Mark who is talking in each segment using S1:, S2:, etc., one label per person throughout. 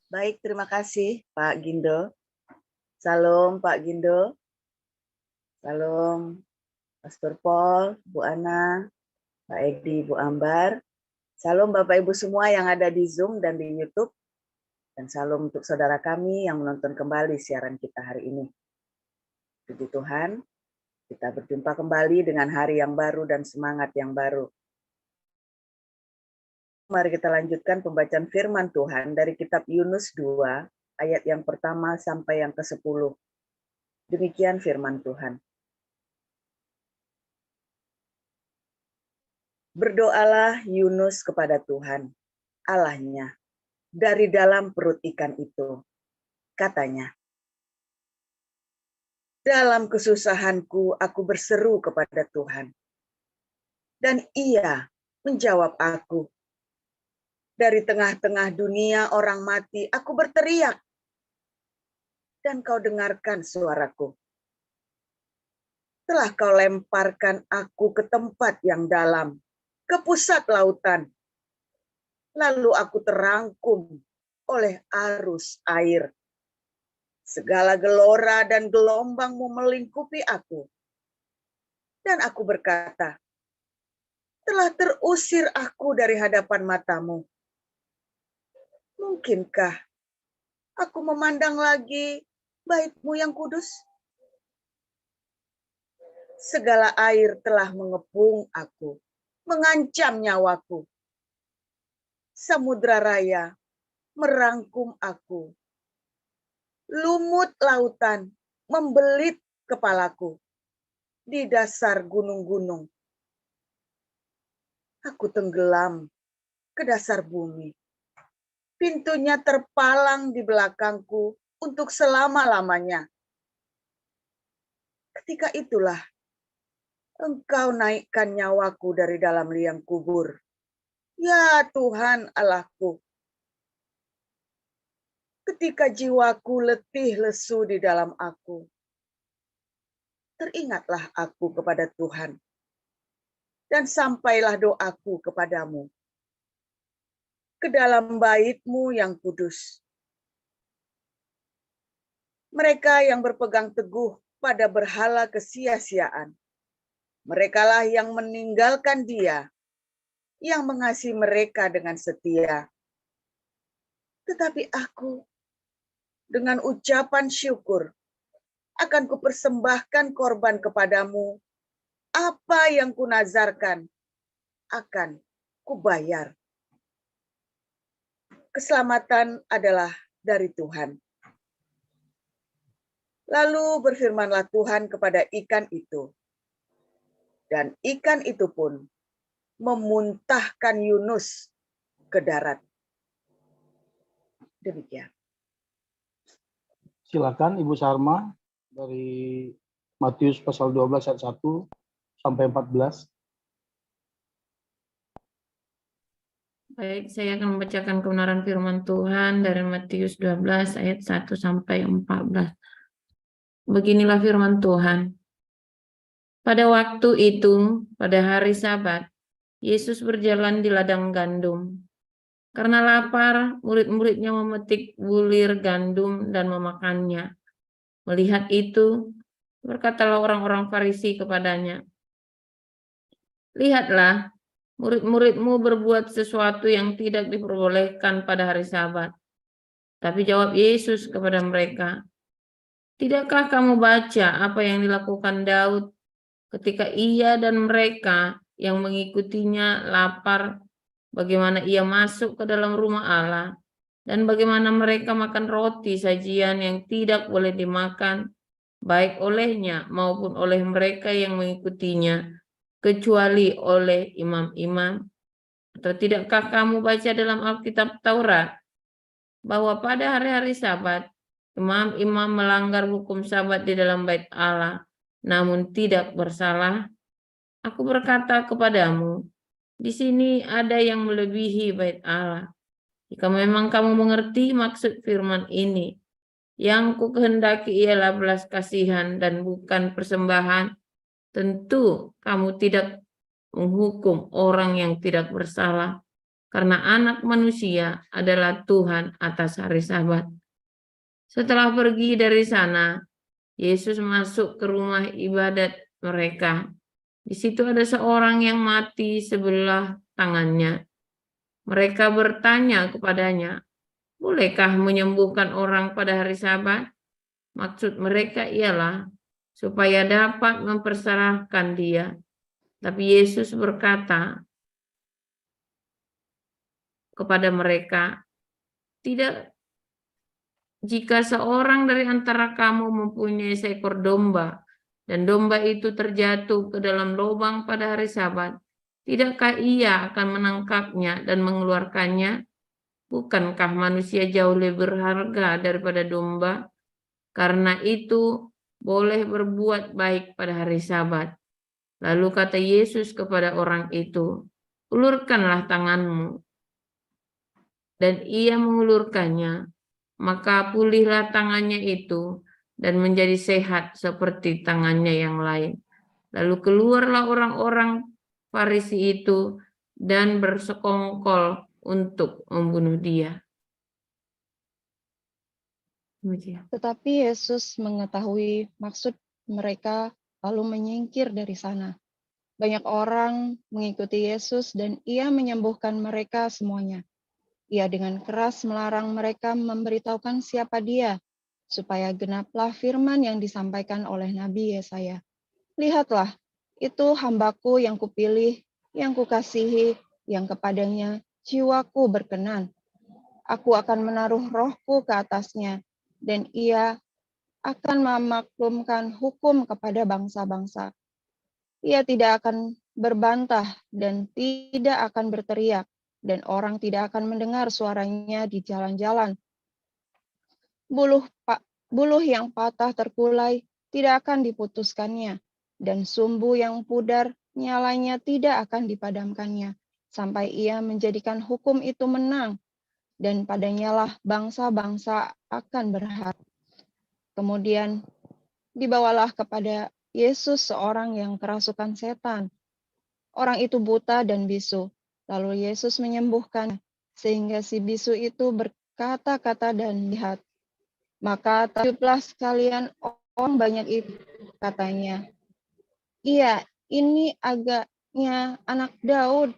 S1: Baik, terima kasih Pak Gindo. Salam Pak Gindo. Salam Pastor Paul, Bu Ana, Pak Edi, Bu Ambar. Salam Bapak Ibu semua yang ada di Zoom dan di YouTube. Dan salam untuk saudara kami yang menonton kembali siaran kita hari ini. Puji Tuhan, kita berjumpa kembali dengan hari yang baru dan semangat yang baru. Mari kita lanjutkan pembacaan firman Tuhan dari kitab Yunus 2, ayat yang pertama sampai yang ke-10. Demikian firman Tuhan. Berdoalah Yunus kepada Tuhan, Allahnya, dari dalam perut ikan itu. Katanya, dalam kesusahanku aku berseru kepada Tuhan. Dan Ia menjawab aku. Dari tengah-tengah dunia orang mati, aku berteriak. Dan kau dengarkan suaraku. Telah kau lemparkan aku ke tempat yang dalam, ke pusat lautan. Lalu aku terangkum oleh arus air. Segala gelora dan gelombangmu melingkupi aku. Dan aku berkata, telah terusir aku dari hadapan matamu. Mungkinkah aku memandang lagi bait-mu yang kudus? Segala air telah mengepung aku, mengancam nyawaku. Samudra raya merangkum aku. Lumut lautan membelit kepalaku di dasar gunung-gunung. Aku tenggelam ke dasar bumi. Pintunya terpalang di belakangku untuk selama-lamanya. Ketika itulah Engkau naikkan nyawaku dari dalam liang kubur. Ya Tuhan Allahku, ketika jiwaku letih lesu di dalam aku, teringatlah aku kepada Tuhan, dan sampailah doaku kepadamu, ke dalam bait-Mu yang kudus. Mereka yang berpegang teguh pada berhala kesia-siaan, merekalah yang meninggalkan Dia, yang mengasihi mereka dengan setia. Tetapi aku, dengan ucapan syukur, akan kupersembahkan korban kepadamu. Apa yang kunazarkan akan kubayar. Keselamatan adalah dari Tuhan. Lalu berfirmanlah Tuhan kepada ikan itu. Dan ikan itu pun memuntahkan Yunus ke darat. Demikian.
S2: Silakan Ibu Sarma dari Matius pasal 12 ayat 1 sampai 14.
S3: Baik, saya akan membacakan kebenaran firman Tuhan dari Matius 12 ayat 1 sampai 14. Beginilah firman Tuhan. Pada waktu itu, pada hari Sabat, Yesus berjalan di ladang gandum. Karena lapar, murid-muridnya memetik bulir gandum dan memakannya. Melihat itu, berkatalah orang-orang Farisi kepadanya, lihatlah, murid-muridmu berbuat sesuatu yang tidak diperbolehkan pada hari Sabat. Tapi jawab Yesus kepada mereka, tidakkah kamu baca apa yang dilakukan Daud ketika ia dan mereka yang mengikutinya lapar, bagaimana ia masuk ke dalam rumah Allah, dan bagaimana mereka makan roti sajian yang tidak boleh dimakan, baik olehnya maupun oleh mereka yang mengikutinya, kecuali oleh imam-imam? Atau tidakkah kamu baca dalam Alkitab Taurat, bahwa pada hari-hari Sabat, imam-imam melanggar hukum Sabat di dalam bait Allah, namun tidak bersalah? Aku berkata kepadamu, di sini ada yang melebihi bait Allah. Jika memang kamu mengerti maksud firman ini, yang ku kehendaki ialah belas kasihan dan bukan persembahan, tentu kamu tidak menghukum orang yang tidak bersalah, karena Anak Manusia adalah Tuhan atas hari Sabat. Setelah pergi dari sana, Yesus masuk ke rumah ibadat mereka. Di situ ada seorang yang mati sebelah tangannya. Mereka bertanya kepadanya, "Bolehkah menyembuhkan orang pada hari Sabat?" Maksud mereka ialah supaya dapat mempersalahkan dia. Tapi Yesus berkata kepada mereka, "Tidak, jika seorang dari antara kamu mempunyai seekor domba, dan domba itu terjatuh ke dalam lubang pada hari Sabat, tidakkah ia akan menangkapnya dan mengeluarkannya? Bukankah manusia jauh lebih berharga daripada domba? Karena itu boleh berbuat baik pada hari Sabat." Lalu kata Yesus kepada orang itu, "Ulurkanlah tanganmu." Dan ia mengulurkannya, maka pulihlah tangannya itu dan menjadi sehat seperti tangannya yang lain. Lalu keluarlah orang-orang Farisi itu dan bersekongkol untuk membunuh dia.
S4: Tetapi Yesus mengetahui maksud mereka lalu menyingkir dari sana. Banyak orang mengikuti Yesus dan ia menyembuhkan mereka semuanya. Ia dengan keras melarang mereka memberitahukan siapa dia, supaya genaplah firman yang disampaikan oleh Nabi Yesaya. "Lihatlah, itu hambaku yang kupilih, yang kukasihi, yang kepadanya jiwaku berkenan. Aku akan menaruh rohku ke atasnya, dan ia akan memaklumkan hukum kepada bangsa-bangsa. Ia tidak akan berbantah dan tidak akan berteriak, dan orang tidak akan mendengar suaranya di jalan-jalan. Buluh yang patah terkulai tidak akan diputuskannya, dan sumbu yang pudar nyalanya tidak akan dipadamkannya, sampai ia menjadikan hukum itu menang, dan padanyalah bangsa-bangsa akan berharap." Kemudian dibawalah kepada Yesus seorang yang kerasukan setan. Orang itu buta dan bisu. Lalu Yesus menyembuhkan, sehingga si bisu itu berkata-kata dan lihat. Maka takjublah sekalian orang banyak itu, katanya, "Iya, ini agaknya anak Daud."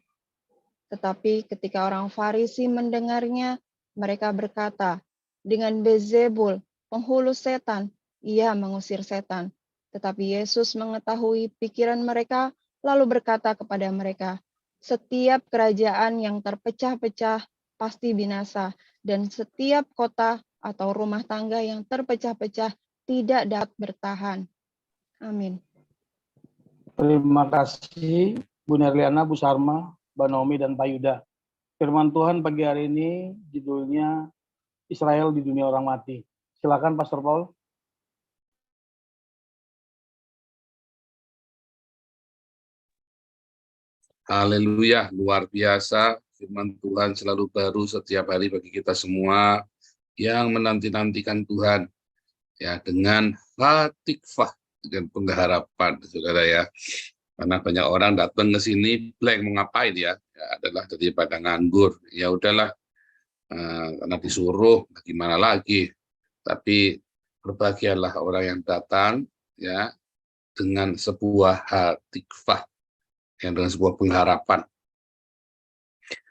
S4: Tetapi ketika orang Farisi mendengarnya, mereka berkata, "Dengan Beelzebul, penghulu setan, ia mengusir setan." Tetapi Yesus mengetahui pikiran mereka, lalu berkata kepada mereka, "Setiap kerajaan yang terpecah-pecah pasti binasa, dan setiap kota atau rumah tangga yang terpecah-pecah tidak dapat bertahan." Amin.
S2: Terima kasih Bu Nerliana, Bu Sarma, Mbak Naomi, dan Pak Yuda. Firman Tuhan pagi hari ini judulnya Israel di Dunia Orang Mati. Silakan Pastor Paul.
S5: Haleluya, luar biasa. Firman Tuhan selalu baru setiap hari bagi kita semua yang menanti-nantikan Tuhan. Ya, dengan hatikfah, dengan pengharapan, saudara ya. Karena banyak orang datang ke sini blank mau ngapain ya adalah daripada nganggur. Ya udahlah, karena disuruh, gimana lagi. Tapi berbahagialah orang yang datang ya dengan sebuah hatikfah, yang dengan sebuah pengharapan.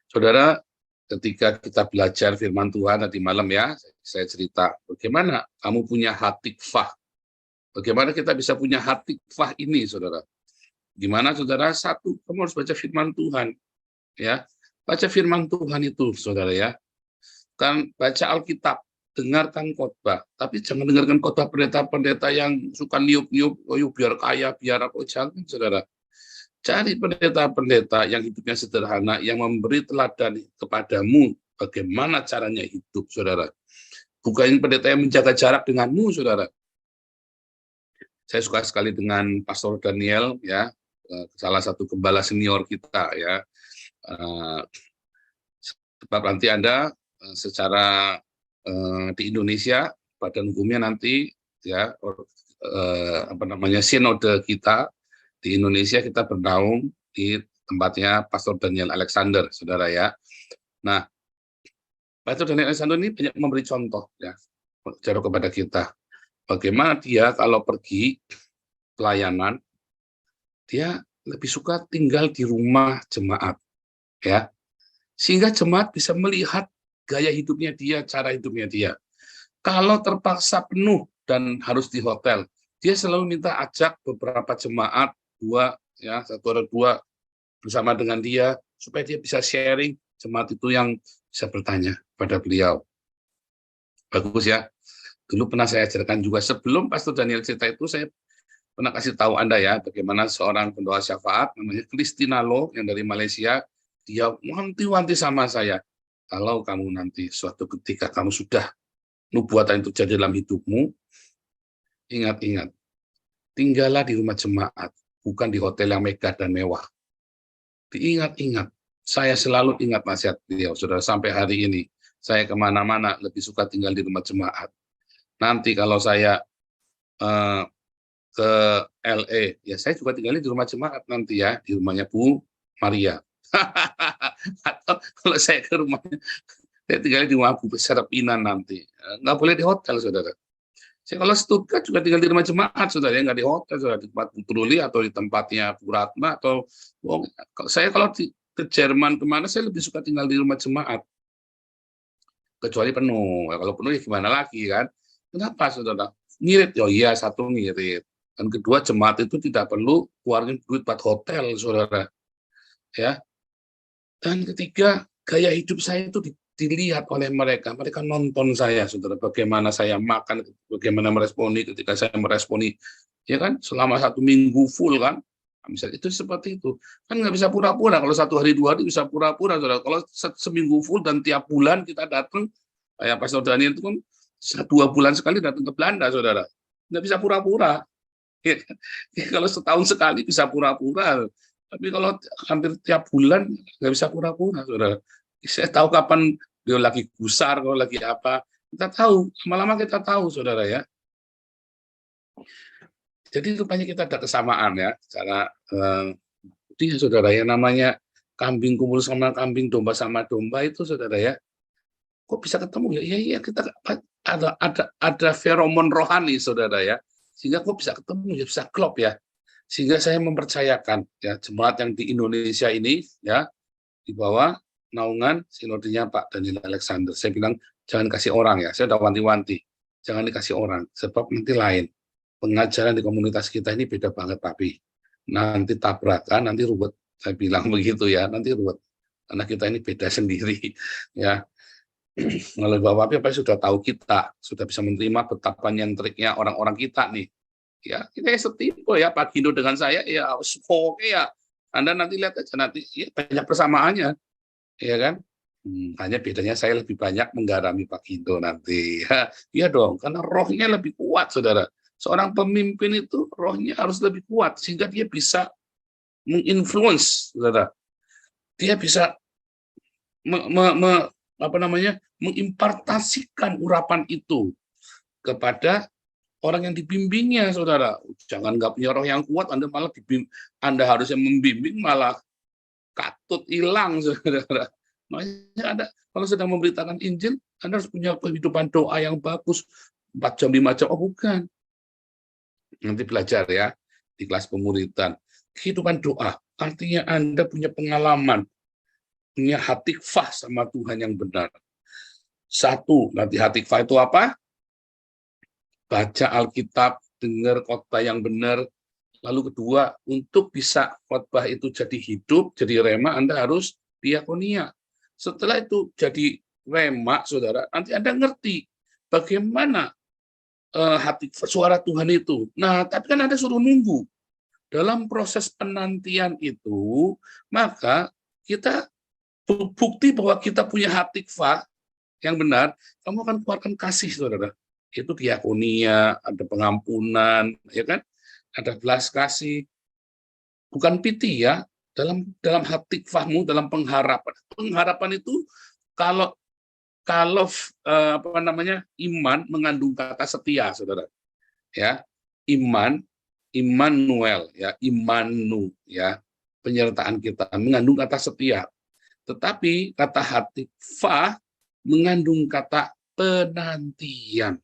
S5: Saudara, ketika kita belajar firman Tuhan tadi malam ya, saya cerita bagaimana kamu punya hatikfah. Bagaimana kita bisa punya hatikfah ini, saudara? Gimana, saudara? Satu, kamu harus baca firman Tuhan. Ya, baca firman Tuhan itu, saudara ya. Kan baca Alkitab, dengarkan khotbah. Tapi jangan dengarkan khotbah pendeta-pendeta yang suka niup-niup, oh biar kaya, biar apa, jangan, saudara. Cari pendeta-pendeta yang hidupnya sederhana, yang memberi teladan kepadamu bagaimana caranya hidup, saudara. Bukan pendeta yang menjaga jarak denganmu, saudara. Saya suka sekali dengan Pastor Daniel, ya, salah satu gembala senior kita, ya. Sebab nanti Anda secara di Indonesia, badan hukumnya nanti, ya, sinode kita di Indonesia, kita bernaung di tempatnya Pastor Daniel Alexander, saudara ya. Nah, Pastor Daniel Alexander ini banyak memberi contoh ya, kepada kita. Bagaimana dia kalau pergi pelayanan, dia lebih suka tinggal di rumah jemaat, ya, sehingga jemaat bisa melihat gaya hidupnya dia, cara hidupnya dia. Kalau terpaksa penuh dan harus di hotel, dia selalu minta ajak beberapa jemaat, satu atau dua bersama dengan dia, supaya dia bisa sharing, jemaat itu yang bisa bertanya pada beliau. Bagus ya. Dulu pernah saya ajarkan juga, sebelum Pastor Daniel cerita itu, saya pernah kasih tahu Anda ya, bagaimana seorang pendoa syafaat, namanya Christina Lo, yang dari Malaysia, dia wanti-wanti sama saya, kalau kamu nanti suatu ketika kamu sudah nubuatan itu terjadi dalam hidupmu, ingat-ingat, tinggallah di rumah jemaat, bukan di hotel yang megah dan mewah. Diingat-ingat, saya selalu ingat nasihat beliau, saudara, sampai hari ini, saya kemana-mana lebih suka tinggal di rumah jemaat. Nanti kalau saya ke LA, ya saya juga tinggalnya di rumah jemaat nanti ya, di rumahnya Bu Maria. Atau kalau saya ke rumahnya, saya tinggalnya di rumah Bu Serapinan nanti. Nggak boleh di hotel, saudara. Saya kalau Stuttgart juga tinggal di rumah jemaat, saudara, ya, nggak di hotel, saudara, di tempat Bu Truli atau di tempatnya Bu Ratna, atau saya kalau ke Jerman kemana, saya lebih suka tinggal di rumah jemaat. Kecuali penuh. Kalau penuh ya gimana lagi kan? Kenapa, saudara? Ngirit, oh iya, satu ngirit. Dan kedua, jemaat itu tidak perlu keluarin duit buat hotel, saudara. Ya. Dan ketiga, gaya hidup saya itu dilihat oleh mereka. Mereka nonton saya, saudara. Bagaimana saya makan, bagaimana meresponi ketika saya meresponi. Ya kan, selama 1 minggu full kan. Misalnya itu seperti itu. Kan nggak bisa pura-pura. Kalau 1 hari 2 hari bisa pura-pura, saudara. Kalau seminggu full dan tiap bulan kita datang, kayak Pastor Daniel itu kan 2 bulan sekali datang ke Belanda, saudara. Nggak bisa pura-pura. Ya, kalau setahun sekali bisa pura-pura. Tapi kalau hampir tiap bulan nggak bisa pura-pura, saudara. Saya tahu kapan dia lagi gusar, kalau lagi apa. Kita tahu, lama-lama kita tahu, saudara ya. Jadi rupanya kita ada kesamaan ya, cara dia, saudara ya, namanya kambing kumpul sama kambing, domba sama domba itu, saudara ya. Kok bisa ketemu ya? Iya, kita ada feromon rohani, saudara ya. Sehingga kok bisa ketemu ya, bisa klop ya. Sehingga saya mempercayakan ya, jemaat yang di Indonesia ini ya, di bawah naungan sinodenya Pak Daniel Alexander. Saya bilang jangan kasih orang ya. Saya udah wanti-wanti. Jangan dikasih orang, sebab nanti lain. Pengajaran di komunitas kita ini beda banget, Papi. Nanti tabrakan, nanti ruwet. Saya bilang begitu ya, nanti ruwet. Karena kita ini beda sendiri ya. Melalui Bapak Papi sudah tahu kita, sudah bisa menerima betapa nyentriknya orang-orang kita nih. Ya, kita setipe ya, Pak Gindo dengan saya ya, oke ya. Anda nanti lihat aja nanti ya, banyak persamaannya. Ya kan? Hanya bedanya saya lebih banyak menggarami Pak Gindo nanti. Iya dong, karena rohnya lebih kuat, saudara. Seorang pemimpin itu rohnya harus lebih kuat sehingga dia bisa menginfluence, saudara. Dia bisa mengimpartasikan urapan itu kepada orang yang dibimbingnya, saudara. Jangan nggak punya roh yang kuat, Anda malah Anda harusnya membimbing malah katut hilang, saudara. Makanya Anda kalau sedang memberitakan Injil, Anda harus punya kehidupan doa yang bagus, 4 jam, 5 jam. Oh bukan. Nanti belajar ya di kelas pemuridan. Kehidupan doa, artinya Anda punya pengalaman, punya hatikvah sama Tuhan yang benar. 1, nanti hatikvah itu apa? Baca Alkitab, dengar khotbah yang benar. Lalu kedua, untuk bisa khotbah itu jadi hidup, jadi rema, Anda harus diakonia. Setelah itu jadi rema, saudara, nanti Anda ngerti bagaimana hati suara Tuhan itu. Nah, tapi kan Anda suruh nunggu. Dalam proses penantian itu, maka kita bukti bahwa kita punya hatikvah yang benar, kamu akan keluarkan kasih, saudara. Itu diakonia, ada pengampunan, ya kan? Ada belas kasih. Bukan piti ya, dalam hatikvahmu, dalam pengharapan. Pengharapan itu kalau iman mengandung kata setia, saudara. Ya, Immanuel ya, Imanu ya. penyertaan kita, mengandung kata setia. Tetapi kata hatikvah mengandung kata penantian.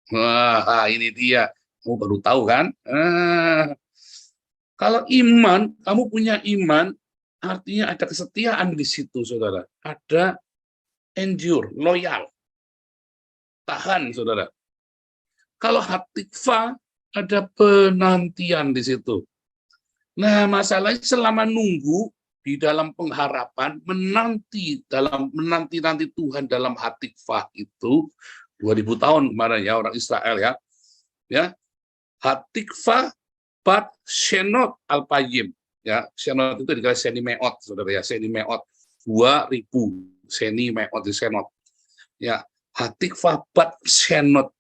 S5: Wah, ini dia. Kamu baru tahu kan? Kalau iman, kamu punya iman, artinya ada kesetiaan di situ, saudara. Ada endure, loyal, tahan, saudara. Kalau hatikvah, ada penantian di situ. Nah, masalahnya selama nunggu di dalam pengharapan, menanti Tuhan dalam hatikvah itu 2000 tahun kemarin ya orang Israel ya hatikvah bat shenot alpayim ya, shenot itu dikali seni meot, saudara ya, seni meot 2000 seni meot di senot ya, hatikvah bat shenot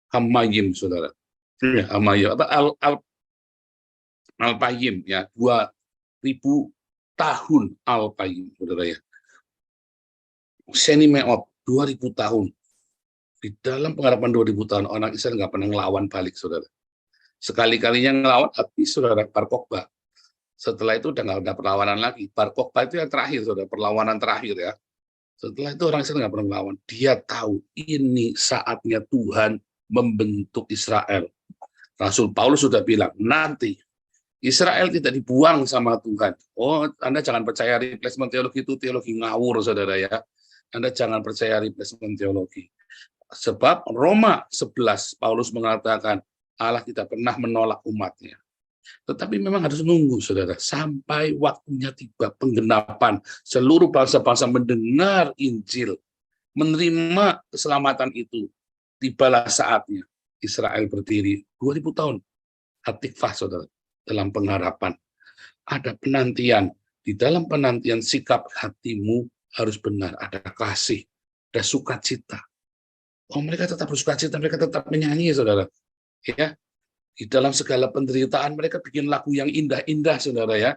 S5: hamayim, saudara ya, hamayim apa alpayim ya, 2000 tahun alpayim, saudara ya, seni meot 2000 tahun. Di dalam pengharapan 2000 tahun orang Israel nggak pernah ngelawan balik, saudara. Sekali-kalinya ngelawan habis, saudara, Bar Kokhba. Setelah itu udah nggak ada perlawanan lagi. Bar Kokhba itu yang terakhir, saudara, perlawanan terakhir ya. Setelah itu orang Israel nggak pernah melawan. Dia tahu ini saatnya Tuhan membentuk Israel. Rasul Paulus sudah bilang, nanti Israel tidak dibuang sama Tuhan. Oh, Anda jangan percaya replacement teologi, itu teologi ngawur, saudara ya. Anda jangan percaya replacement teologi. Sebab Roma 11, Paulus mengatakan, Allah tidak pernah menolak umatnya. Tetapi memang harus menunggu, saudara, sampai waktunya tiba penggenapan. Seluruh bangsa-bangsa mendengar Injil, menerima keselamatan itu. Tibalah saatnya Israel berdiri 2000 tahun. Hatikvah, saudara, dalam pengharapan. Ada penantian. Di dalam penantian sikap hatimu harus benar. Ada kasih, ada sukacita. Oh, mereka tetap bersukacita, mereka tetap menyanyi, saudara. Ya, di dalam segala penderitaan mereka bikin lagu yang indah-indah, saudara ya.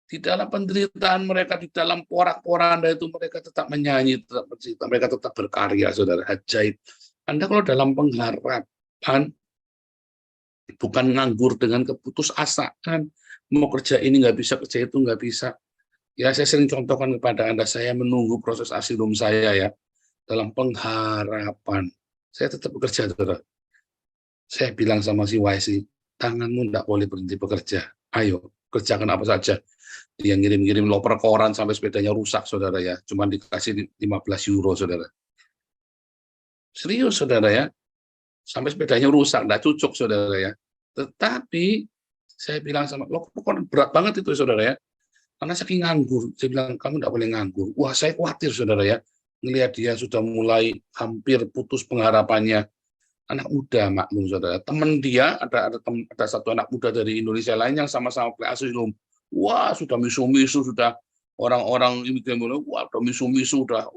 S5: Di dalam penderitaan mereka, di dalam porak-poranda itu mereka tetap menyanyi, tetap bercerita, mereka tetap berkarya, saudara. Ajaib. Anda kalau dalam pengharapan, bukan nganggur dengan keputusasaan, mau kerja ini nggak bisa, kerja itu nggak bisa. Ya, saya sering contohkan kepada Anda, saya menunggu proses asilum saya ya. Dalam pengharapan, saya tetap bekerja, saudara. Saya bilang sama si YC, tanganmu tidak boleh berhenti bekerja. Ayo, kerjakan apa saja. Dia ngirim-ngirim loper koran sampai sepedanya rusak, saudara ya. Cuma dikasih 15 euro, saudara. Serius, saudara ya. Sampai sepedanya rusak, tidak cucuk, saudara ya. Tetapi, saya bilang sama, loper koran berat banget itu, saudara ya. Karena saking nganggur, saya bilang, kamu tidak boleh nganggur. Wah, saya khawatir, saudara ya. Ngelihat dia sudah mulai hampir putus pengharapannya. Anak muda, maklum, saudara. Teman dia, ada satu anak muda dari Indonesia lain yang sama-sama play asilum. Wah, sudah misu-misu, sudah orang-orang imigran, wah, udah misu-misu, udah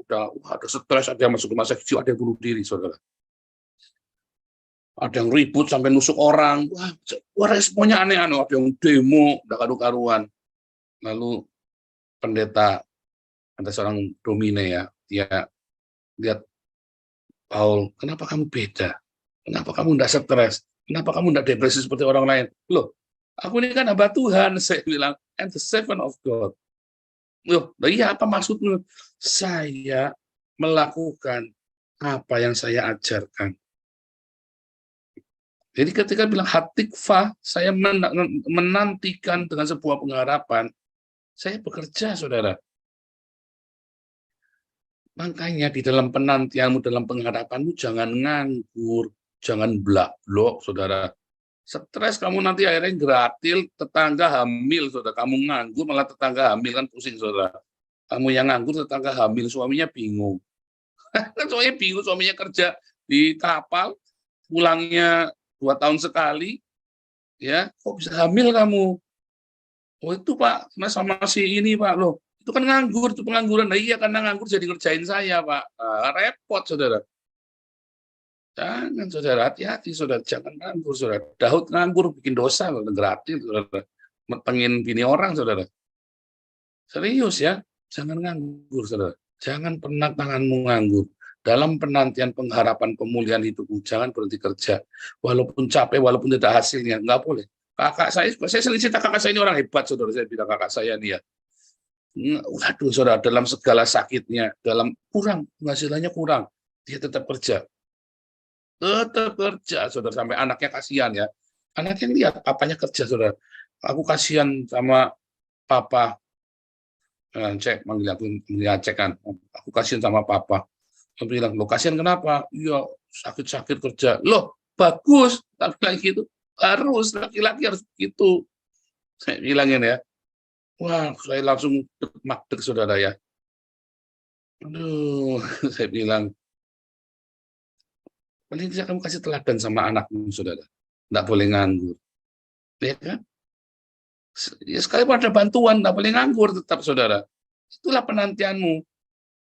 S5: ada stres, ada yang masuk rumah sakit jiwa, ada yang bunuh diri, saudara. Ada yang ribut sampai nusuk orang. Wah, responnya aneh-aneh. Ada yang demo, udah karu-karuan. Lalu pendeta, ada seorang domine ya, dia lihat, Paul, kenapa kamu beda? Kenapa kamu tidak stres? Kenapa kamu tidak depresi seperti orang lain? Loh, aku ini kan hamba Tuhan, saya bilang, and the servant of God. Loh, iya, apa maksudnya? Saya melakukan apa yang saya ajarkan. Jadi ketika bilang hatikvah, saya menantikan dengan sebuah pengharapan, saya bekerja, saudara. Makanya di dalam penantianmu, dalam pengharapanmu, jangan nganggur, jangan blak-blok, saudara. Stres kamu nanti akhirnya gratil, tetangga hamil, saudara. Kamu nganggur, malah tetangga hamil, kan pusing, saudara. Kamu yang nganggur, tetangga hamil, suaminya bingung. Kan suaminya bingung, suaminya kerja di kapal, pulangnya 2 tahun sekali, ya, kok bisa hamil kamu? Oh itu Pak, sama si ini Pak, loh. Itu kan nganggur, itu pengangguran. Nah, iya, karena nganggur jadi ngerjain saya, Pak. Repot, saudara. Jangan, saudara. Hati-hati, saudara. Jangan nganggur, saudara. Daud nganggur, bikin dosa, gratis, saudara. Pengen bini orang, saudara. Serius, ya. Jangan nganggur, saudara. Jangan pernah tanganmu nganggur. Dalam penantian pengharapan pemulihan hidupmu, jangan berhenti kerja. Walaupun capek, walaupun tidak hasilnya, nggak boleh. Kakak saya sering cerita kakak saya ini orang hebat, saudara. Saya bilang kakak saya nih ya. Waduh, saudara, dalam segala sakitnya, dalam kurang, penghasilannya kurang, dia tetap kerja. Tetap kerja, saudara. Sampai anaknya kasihan ya. Anaknya lihat papanya kerja, saudara. Aku kasihan sama papa. Cek, manggil aku, cek kan. Aku kasihan sama papa. Dia bilang, lo kasihan kenapa? Iya, sakit-sakit kerja. Loh, bagus. Tak bilang gitu. Harus, laki-laki harus begitu. Saya bilangin ya. Wah, saya langsung deg-deg, saudara ya. Aduh, saya bilang, paling tidak kamu kasih teladan sama anakmu, saudara. Nggak boleh nganggur. Ya kan? Ya, sekalipun ada bantuan, nggak boleh nganggur tetap, saudara. Itulah penantianmu.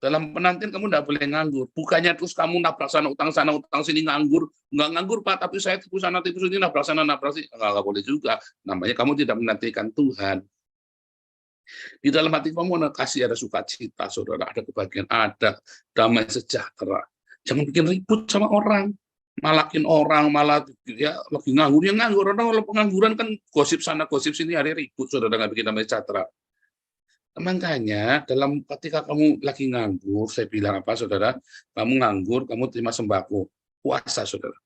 S5: Dalam penantian kamu nggak boleh nganggur. Bukannya terus kamu nabrak sana, utang sini nganggur. Nggak nganggur, Pak, tapi saya tipu sana, tipu sini, nabrak sana, nabrak sini. Nggak boleh juga. Namanya kamu tidak menantikan Tuhan. Di dalam hati kamu ada sukacita, saudara. Ada kebahagiaan, ada damai sejahtera. Jangan bikin ribut sama orang. Malakin orang, malah ya lagi nganggur. Yang nganggur, orang kalau pengangguran kan gosip sana, gosip sini, hari ribut, saudara. Nggak bikin damai sejahtera. Makanya ketika kamu lagi nganggur, saya bilang apa, saudara? Kamu nganggur, kamu terima sembako, puasa, saudara.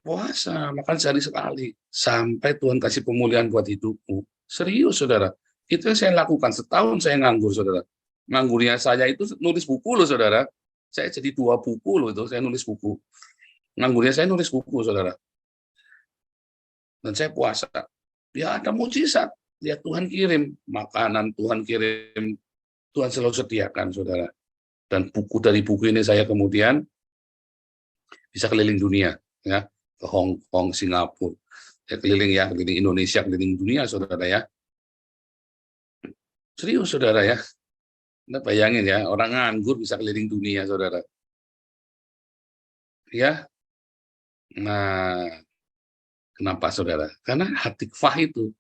S5: Puasa, makan sehari sekali, sampai Tuhan kasih pemulihan buat hidupmu. Serius, saudara. Itu yang saya lakukan, setahun saya nganggur, saudara. Nganggurnya saya itu nulis buku loh, saudara. Saya jadi 2 buku loh itu, saya nulis buku. Nganggurnya saya nulis buku, saudara. Dan saya puasa. Ya ada mujizat. Ya Tuhan kirim makanan, Tuhan kirim, Tuhan selalu sediakan, saudara. Dan dari buku ini saya kemudian bisa keliling dunia, ya, ke Hong Kong, Singapura, ya, keliling Indonesia, keliling dunia, saudara ya. Serius, saudara ya. Anda bayangin ya, orang nganggur bisa keliling dunia, saudara. Ya, nah, kenapa, saudara? Karena hati kafah itu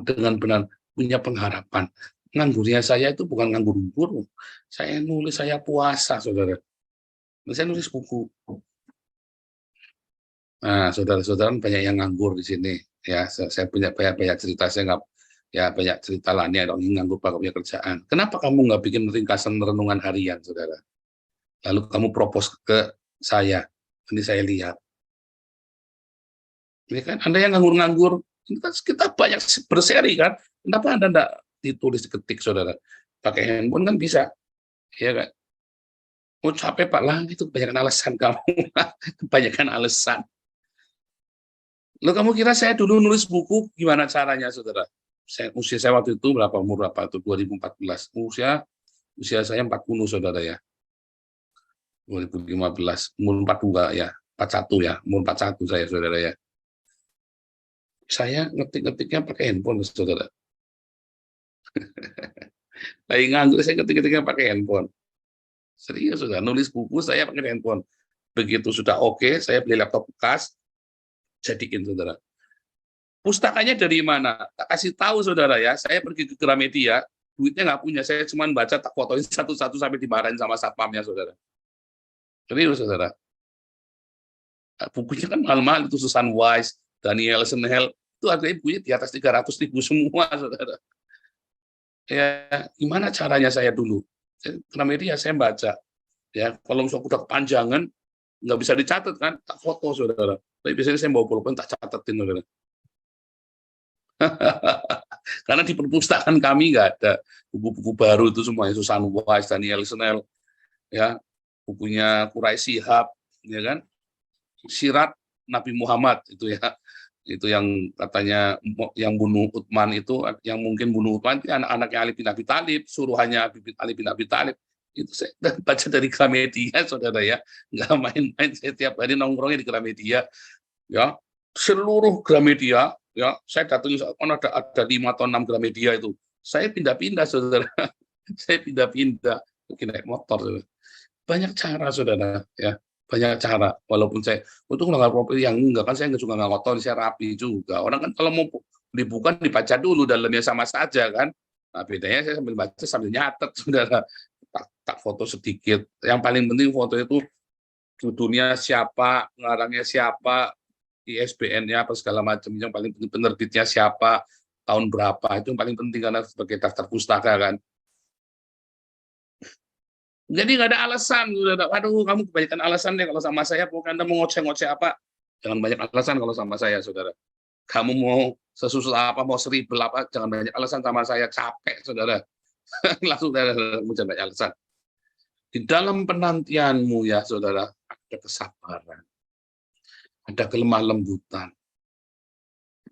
S5: dengan benar punya pengharapan. Nganggurnya saya itu bukan nganggur-nganggur. Saya nulis, saya puasa, saudara. Saya nulis buku. Nah, saudara-saudara banyak yang nganggur di sini. Ya, saya punya banyak cerita. Saya nggak, ya banyak cerita lainnya dong, nganggur punya kerjaan. Kenapa kamu nggak bikin ringkasan renungan harian, saudara? Lalu kamu propose ke saya. Ini saya lihat. Ini kan Anda yang nganggur-nganggur, kita banyak berseri kan. Kenapa Anda enggak ditulis ketik, saudara? Pakai handphone kan bisa. Ya kan? Oh capek Pak, lah itu kebanyakan alasan kamu. Kebanyakan alasan. Lo kamu kira saya dulu nulis buku gimana caranya, saudara? Usia saya waktu itu berapa, umur berapa itu, 2014. Usia saya 40, saudara ya. 2015, umur 42 ya. 41 ya, umur 41 saya, saudara ya. Saya ngetik-ngetiknya pakai handphone, saudara. Lagi nganggur, saya ngetik-ngetiknya pakai handphone. Serius, saudara. Nulis buku saya pakai handphone. Begitu sudah oke, saya beli laptop bekas, jadiin, saudara. Pustakanya dari mana? Tak kasih tahu, saudara ya. Saya pergi ke Gramedia, duitnya nggak punya. Saya cuma baca, tak fotoin satu-satu sampai dimarahin sama satpamnya, saudara. Serius, saudara. Bukunya kan mahal-mahal, itu Susan Wise, Daniel Senhel, itu harganya bukunya di atas 300.000 semua, saudara. Ya, gimana caranya saya dulu? Gramedia saya baca. Ya, kalau misalnya udah kepanjangan, nggak bisa dicatat kan, tak foto, saudara. Tapi biasanya saya bawa pulpen, tak catatin, saudara. Karena di perpustakaan kami nggak ada buku-buku baru itu semuanya, Susan Wise, Daniel Senhel, ya, bukunya Quraisy Shihab, ya kan, Sirat Nabi Muhammad itu ya, itu yang katanya yang bunuh Utsman itu, yang mungkin bunuh Utsman itu anak-anaknya Ali bin Abi Thalib, suruhannya Ali bin Abi Thalib. Itu saya baca dari Gramedia, saudara ya, nggak main-main. Saya tiap hari nongkrongnya di Gramedia, ya, seluruh Gramedia. Ya, saya datang ada 5 atau 6 Gramedia itu. Saya pindah-pindah, saudara. Saya pindah-pindah, naik motor. Saudara. Banyak cara, saudara. Ya, banyak cara. Walaupun saya untuk nggak properti yang enggak kan, saya nggak suka ngotot, saya rapi juga. Orang kan kalau mau dibuka dibaca dulu dalamnya sama saja kan. Nah, bedanya saya sambil baca sambil nyatet, saudara. Tak foto sedikit. Yang paling penting foto itu judulnya siapa, ngarangnya siapa. ISBN-nya apa segala macam, yang paling penting penerbitnya siapa, tahun berapa, itu yang paling penting karena sebagai daftar pustaka kan. Jadi nggak ada alasan, aduh kamu kebanyakan alasan deh kalau sama saya, pokoknya Anda mau ngoceh-ngoceh apa, jangan banyak alasan kalau sama saya, saudara. Kamu mau sesusah apa, mau seribel apa, jangan banyak alasan sama saya, capek, saudara. Langsung saudara, jangan banyak alasan. Di dalam penantianmu ya saudara, ada kesabaran, ada kelemah lembutan,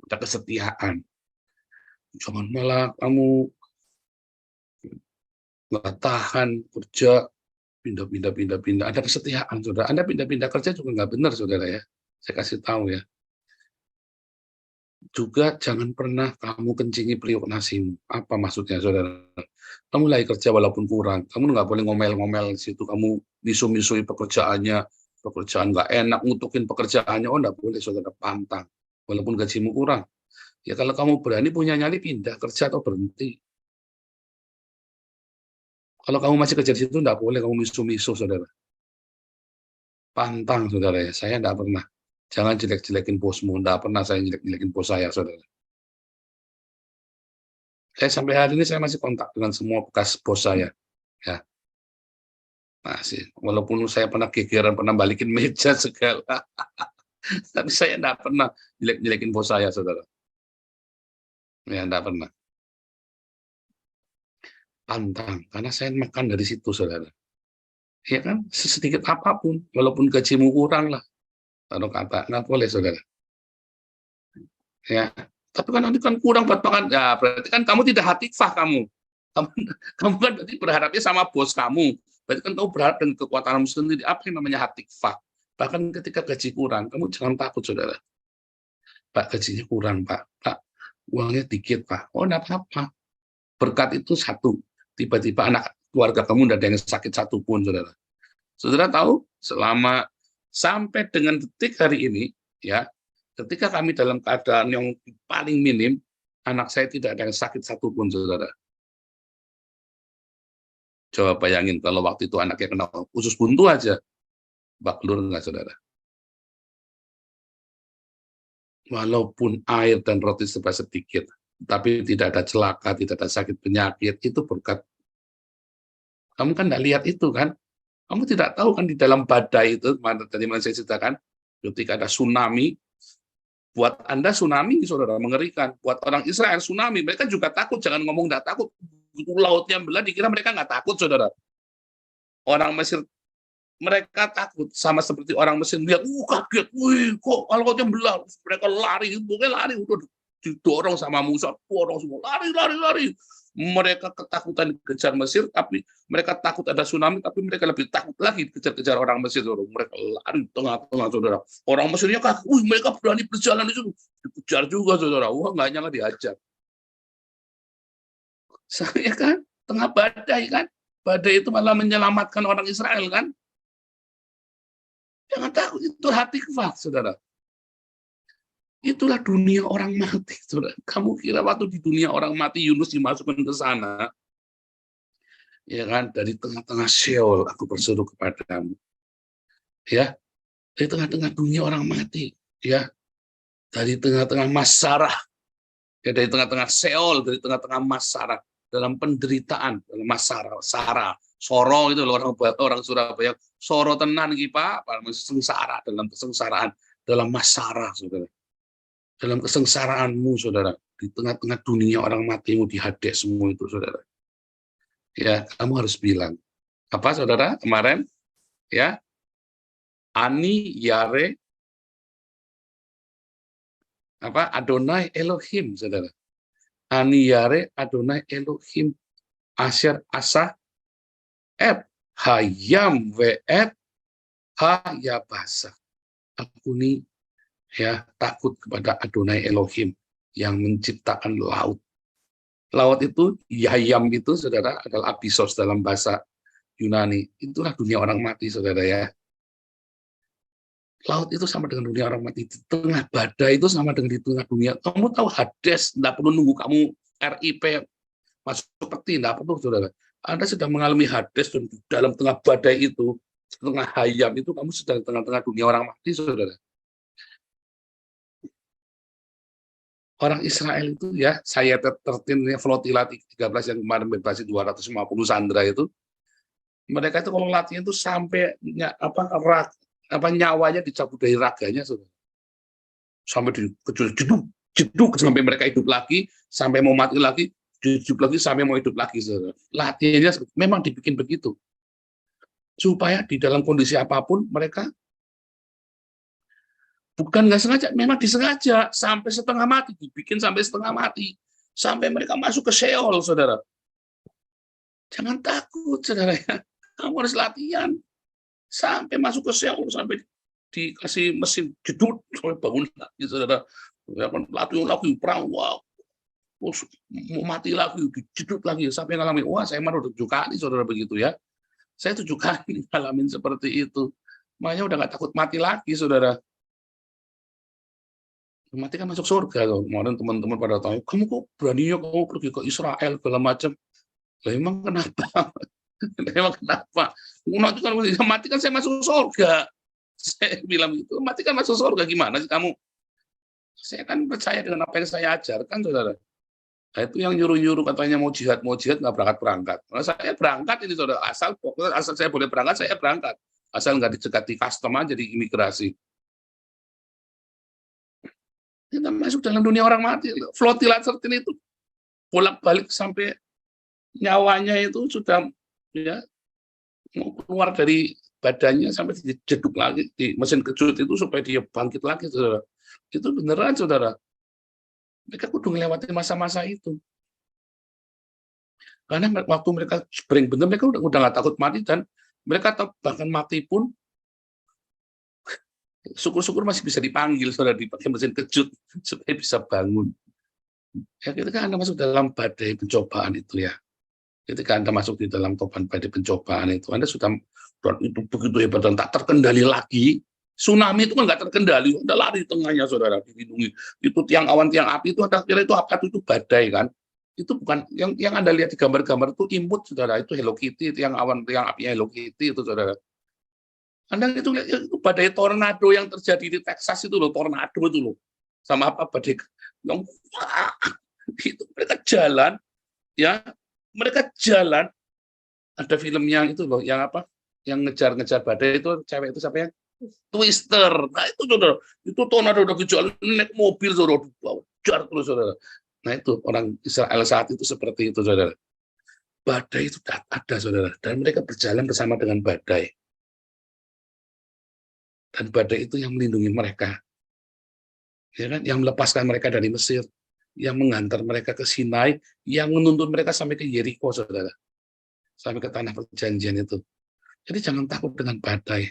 S5: ada kesetiaan. Jangan malah kamu nggak tahan kerja, pindah. Ada kesetiaan, saudara. Anda pindah-pindah kerja juga nggak benar, saudara ya. Saya kasih tahu ya. Juga jangan pernah kamu kencingi periuk nasimu. Apa maksudnya, saudara? Kamu lagi kerja walaupun kurang. Kamu nggak boleh ngomel-ngomel di situ. Kamu misu-misui pekerjaan nggak enak, ngutukin pekerjaannya. Oh, nggak boleh, saudara. Pantang. Walaupun gajimu kurang. Ya kalau kamu berani punya nyali, pindah kerja atau berhenti. Kalau kamu masih kerja di situ, nggak boleh kamu misu-misu, saudara. Pantang, saudara ya. Saya nggak pernah. Jangan jelek-jelekin bosmu. Nggak pernah saya jelek-jelekin bos saya, saudara. Sampai hari ini saya masih kontak dengan semua bekas bos saya. Ya. Masih. Walaupun saya pernah gegeran, pernah balikin meja segala. Tapi saya nggak pernah jelek-jelekin bos saya, saudara. Ya, nggak pernah. Pantang, karena saya makan dari situ, saudara. Ya kan, sedikit apapun, walaupun gajimu kurang lah. Taruh kata, nggak boleh, saudara. Ya, tapi kan nanti kan kurang buat makan. Ya, berarti kan kamu tidak hatikfah kamu. Kamu kan berarti berharapnya sama bos kamu. Berarti kan kamu berharap dengan kekuatanmu sendiri. Apa yang namanya hatikfah? Bahkan ketika gaji kurang, kamu jangan takut, saudara. Pak, gajinya kurang, Pak. Pak, uangnya dikit, Pak. Oh, enggak apa-apa. Berkat itu satu. Tiba-tiba anak keluarga kamu tidak ada yang sakit satu pun, saudara. Saudara tahu, selama sampai dengan detik hari ini, ya, ketika kami dalam keadaan yang paling minim, anak saya tidak ada yang sakit satu pun, saudara. Coba bayangin kalau waktu itu anaknya kena usus buntu aja, baklur nggak, saudara? Walaupun air dan roti serba sedikit, tapi tidak ada celaka, tidak ada sakit penyakit, itu berkat. Kamu kan tidak lihat itu kan? Kamu tidak tahu kan di dalam badai itu, tadi saya ceritakan, ketika ada tsunami, buat Anda tsunami, saudara, mengerikan. Buat orang Israel tsunami, mereka juga takut, jangan ngomong tidak takut. Lautnya belah, dikira mereka nggak takut, saudara. Orang Mesir, mereka takut, sama seperti orang Mesir, lihat, kaget, wih, kok lautnya belah, mereka lari, pokoknya lari, udah didorong sama Musa, dorong semua, lari. Mereka ketakutan dikejar Mesir, tapi mereka takut ada tsunami, tapi mereka lebih takut lagi dikejar-kejar orang Mesir. Mereka lari di tengah-tengah, saudara. Orang Mesirnya kaget, mereka berani berjalan di situ. Dikejar juga, saudara. Wah, nggak nyangka diajar. Saya kan, tengah badai kan. Badai itu malah menyelamatkan orang Israel kan. Jangan takut, itu hatikfah, saudara. Itulah dunia orang mati, saudara. Kamu kira waktu di dunia orang mati Yunus dimasukkan ke sana, ya kan? Dari tengah-tengah Sheol aku berseru kepadamu, ya. Dari tengah-tengah dunia orang mati, ya. Dari tengah-tengah Masarah, ya, dari tengah-tengah Sheol, dari tengah-tengah Masarah, dalam penderitaan, dalam Masarah, Soro itu loh, orang Surabaya, Soro tenan iki Pak, sengsara, dalam kesengsaraan, dalam Masarah, saudara. Dalam kesengsaraanmu, saudara, di tengah-tengah dunia orang matimu dihadek semua itu, saudara. Ya, kamu harus bilang apa, saudara? Kemarin, ya, Ani Yare, apa? Adonai Elohim, saudara. Ani Yare Adonai Elohim, Asher Asa, Hayam Ve'et Hayabasa. Aku nih, ya, takut kepada Adonai Elohim yang menciptakan laut. Laut itu, Yayam itu, saudara, adalah Abyssos dalam bahasa Yunani. Itulah dunia orang mati, saudara ya. Laut itu sama dengan dunia orang mati. Di tengah badai itu sama dengan di tengah dunia. Kamu tahu Hades, tidak perlu nunggu kamu RIP masuk peti, tidak perlu, saudara. Anda sedang mengalami Hades dan di dalam tengah badai itu, tengah hayam itu, kamu sedang di tengah-tengah dunia orang mati, saudara. orang Israel itu ya, saya tertinnya flotila 13 yang kemarin bebas 250 sandera itu, mereka itu kalau latihan itu sampai nyawanya dicabut dari raganya, saudara. Sampai jeduk sampai mereka hidup lagi, sampai mau mati lagi, hidup lagi sampai mau hidup lagi, saudara. Latihannya memang dibikin begitu, supaya di dalam kondisi apapun mereka bukan nggak sengaja, memang disengaja sampai setengah mati, dibikin sampai setengah mati, sampai mereka masuk ke Sheol, saudara. Jangan takut, saudara ya. Kamu harus latihan sampai masuk ke Sheol, sampai dikasih mesin jedut sampai bangun lagi, saudara. Latihan lagi perang, wow, mau mati lagi, dijedut lagi sampai ngalamin. Wah, saya malah 7 kali, saudara, begitu ya. Saya 7 kali ngalamin seperti itu. Makanya udah nggak takut mati lagi, saudara. Mati kan masuk surga. Kemarin teman-teman pada tanya, kamu kok beraninya kamu pergi ke Israel segala macam? Lah emang kenapa? Emang kenapa? Nanti kalau mati kan saya masuk surga. Saya bilang itu, mati kan masuk surga, gimana sih kamu? Saya kan percaya dengan apa yang saya ajarkan, saudara. Nah, itu yang nyuruh-nyuruh katanya mau jihad nggak berangkat. Nah, saya berangkat ini, saudara. Asal saya boleh berangkat, saya berangkat. Asal nggak dicegat di custom aja, di imigrasi. Kita masuk dalam dunia orang mati. Flotilla 13 itu bolak-balik sampai nyawanya itu sudah ya mau keluar dari badannya sampai dijeduk lagi di mesin kejut itu supaya dia bangkit lagi, saudara. Itu beneran, saudara. Mereka kudu melewati masa-masa itu. Karena waktu mereka spring bener, mereka udah nggak takut mati, dan mereka bahkan mati pun syukur-syukur masih bisa dipanggil, saudara, dipakai mesin kejut supaya bisa bangun. Ya, ketika Anda masuk dalam badai pencobaan itu ya, ketika Anda masuk di dalam topan badai pencobaan itu, Anda sudah itu begitu hebat dan tak terkendali lagi. Tsunami itu kan nggak terkendali, Anda lari di tengahnya, saudara, dilindungi. Itu tiang awan, tiang api itu, Anda kira itu apa? Itu badai kan? Itu bukan yang Anda lihat di gambar-gambar itu imut, saudara. Itu Hello Kitty, tiang awan, tiang apinya Hello Kitty itu, saudara. Anda itu badai tornado yang terjadi di Texas itu loh, tornado itu loh. Sama apa badai yang itu mereka jalan ya, mereka jalan. Ada filmnya itu loh, yang apa? Yang ngejar-ngejar badai itu, cewek itu siapa ya? Twister. Nah, itu saudara, itu tornado udah jalan naik mobil, saudara, kejar terus, saudara. Nah, itu orang Israel saat itu seperti itu, saudara. Badai itu ada, saudara, dan mereka berjalan bersama dengan badai. Dan badai itu yang melindungi mereka, ya kan? Yang melepaskan mereka dari Mesir, yang mengantar mereka ke Sinai, yang menuntun mereka sampai ke Yeriko, saudara, sampai ke tanah perjanjian itu. Jadi jangan takut dengan badai,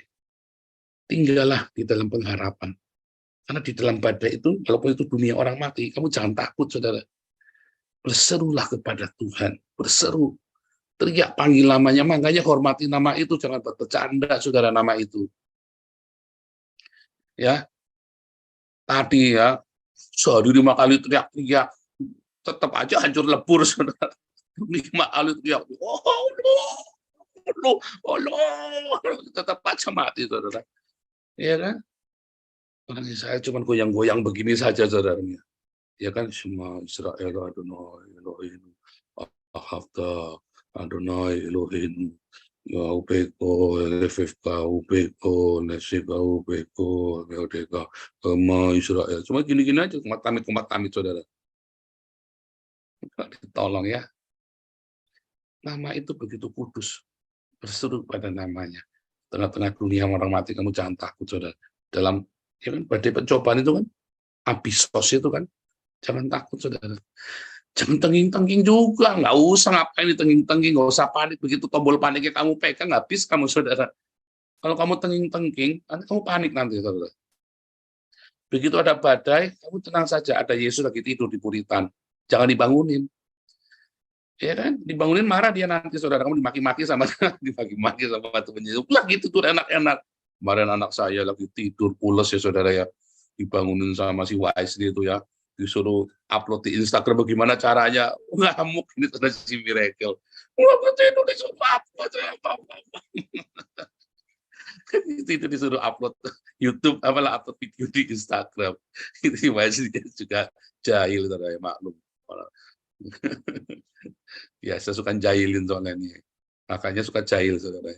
S5: tinggallah di dalam pengharapan. Karena di dalam badai itu, walaupun itu dunia orang mati, kamu jangan takut, saudara. Berserulah kepada Tuhan, berseru, teriak panggil namanya, makanya hormati nama itu, jangan bercanda, saudara, nama itu. Ya, tadi ya, sehari 5 kali teriak-teriak, tetap aja hancur lebur, saudara. 5 kali teriak, Allah, tetap aja mati, saudara. Iya kan? Orang Israel cuma goyang-goyang begini saja, saudaranya. Ya kan, semua Israel Adonai Elohim, Ahafta Adonai Elohim, ya Ubeko, Lefefka, Ubeko, Nesika, Ubeko, Neodeka, Kema Israel. Cuma gini-gini aja, kumat tamit, saudara. Tolong ya. Nama itu begitu kudus. Berseru pada namanya. Tengah-tengah dunia orang mati, kamu jangan takut, saudara. Dalam ya kan, badai pencobaan itu kan, abisos itu kan, jangan takut, saudara. Jangan tenging-tenging juga, nggak usah ngapain tenging-tenging, nggak usah panik. Begitu tombol paniknya kamu pegang, habis kamu, saudara. Kalau kamu tenging-tenging, nanti kamu panik nanti, saudara. Begitu ada badai, kamu tenang saja, ada Yesus lagi tidur di buritan, jangan dibangunin. Ya kan, dibangunin marah dia nanti, saudara. Kamu dimaki-maki sama temennya. Lah gitu tuh enak-enak. Kemarin anak saya lagi tidur pules ya, saudara ya, dibangunin sama si Wisely itu ya, disuruh upload di Instagram bagaimana caranya, ngamuk ini sudah si Miracle. Wah, tidur disuruh apa. Itu disuruh upload YouTube, apalah upload video di Instagram. Itu masih juga jahil, saudara, maklum. Biasa suka jahilin soalnya ini. Makanya suka jahil, saudara.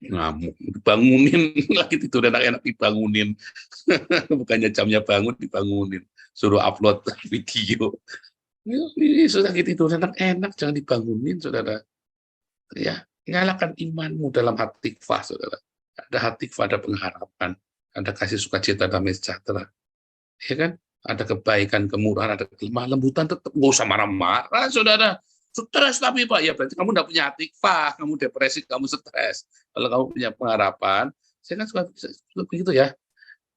S5: Ngamuk, dibangunin lagi tidur enak-enak dibangunin. Bukannya jamnya bangun dibangunin. Suruh upload video. Ini sudah tidur enak-enak, jangan dibangunin, saudara. Ya, nyalakan imanmu dalam hati tikvah, saudara. Ada hati tikvah, ada pengharapan, ada kasih sukacita, damai sejahtera. Ya kan? Ada kebaikan, kemurahan, ada kelemah lembutan, tetap nggak usah marah-marah, saudara. Stres tapi Pak, ya berarti kamu nggak punya hati tikvah, kamu depresi, kamu stres. Kalau kamu punya pengharapan, saya kan suka begitu ya.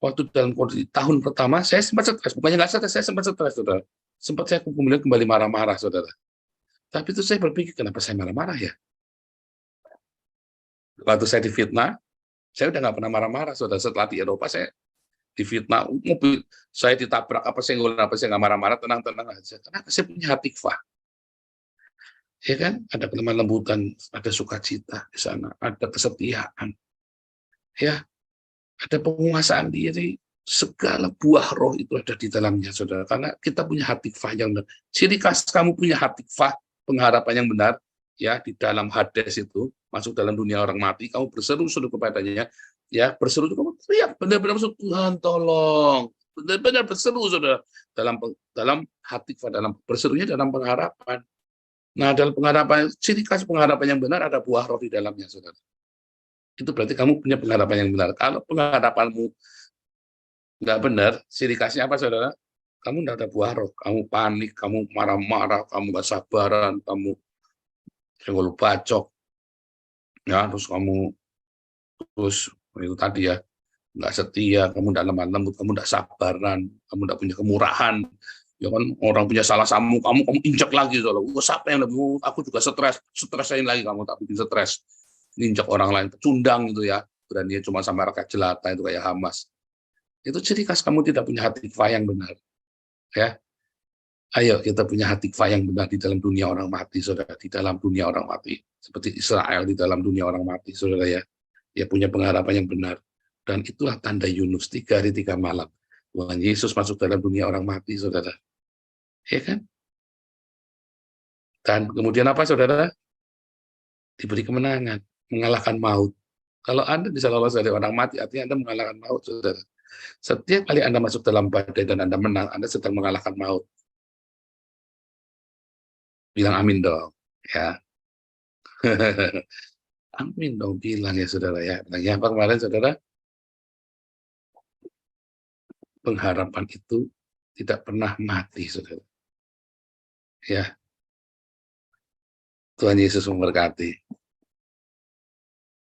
S5: Waktu dalam kondisi tahun pertama, saya sempat stres. Bukannya nggak stres, saya sempat stres, saudara. Sempat saya kemudian kembali marah-marah, saudara. Tapi itu saya berpikir, kenapa saya marah-marah ya? Waktu saya difitnah, saya udah nggak pernah marah-marah, saudara. Setelah di Eropa, saya difitnah, mobil saya ditabrak, apa saya nggak marah-marah, tenang-tenang aja. Kenapa saya punya hati tikvah? Ya kan? Ada kelemah lembutan, ada sukacita di sana, ada kesetiaan. Ya, ada penguasaan diri, segala buah roh itu ada di dalamnya, saudara. Karena kita punya hati tikvah yang benar. Ciri khas kamu punya hati tikvah, pengharapan yang benar, ya, di dalam Hades itu, masuk dalam dunia orang mati, kamu berseru-seru kepadanya, ya, berseru, kamu teriak, benar-benar masuk, Tuhan tolong, benar-benar berseru, saudara, dalam hati tikvah, dalam berserunya dalam pengharapan. Nah, dalam pengharapan, ciri khas pengharapan yang benar ada buah roh di dalamnya, saudara. Itu berarti kamu punya pengharapan yang benar. Kalau pengharapanmu nggak benar, ciri khasnya apa, saudara? Kamu nggak ada buah roh, kamu panik, kamu marah-marah, kamu nggak sabaran, kamu senggol bacok, ya, terus kamu itu tadi ya, nggak setia, kamu nggak lemah lembut, kamu nggak sabaran, kamu nggak punya kemurahan. Ya kan, orang punya salah sama kamu injak lagi, saudara. Siapa yang lebih? Aku juga stresain lagi kamu, tak bikin stres. Injak orang lain, pecundang itu ya, berani cuma sama rakyat jelata itu kayak Hamas. Itu ciri khas kamu tidak punya hati tikvah yang benar. Ya, ayo kita punya hati tikvah yang benar di dalam dunia orang mati, saudara. Di dalam dunia orang mati, seperti Israel di dalam dunia orang mati, saudara ya. Dia punya pengharapan yang benar. Dan itulah tanda Yunus, 3 hari 3 malam. Tuhan Yesus masuk dalam dunia orang mati, saudara. Ya kan? Dan kemudian apa, saudara? Diberi kemenangan, mengalahkan maut. Kalau Anda bisa lolos dari orang mati, artinya Anda mengalahkan maut, saudara. Setiap kali Anda masuk dalam badai dan Anda menang, Anda sedang mengalahkan maut. Bilang amin dong, ya. Amin dong, bilang ya, saudara ya. Bilangnya apa kemarin, saudara? Pengharapan itu tidak pernah mati, saudara. Ya. Tuhan Yesus memberkati.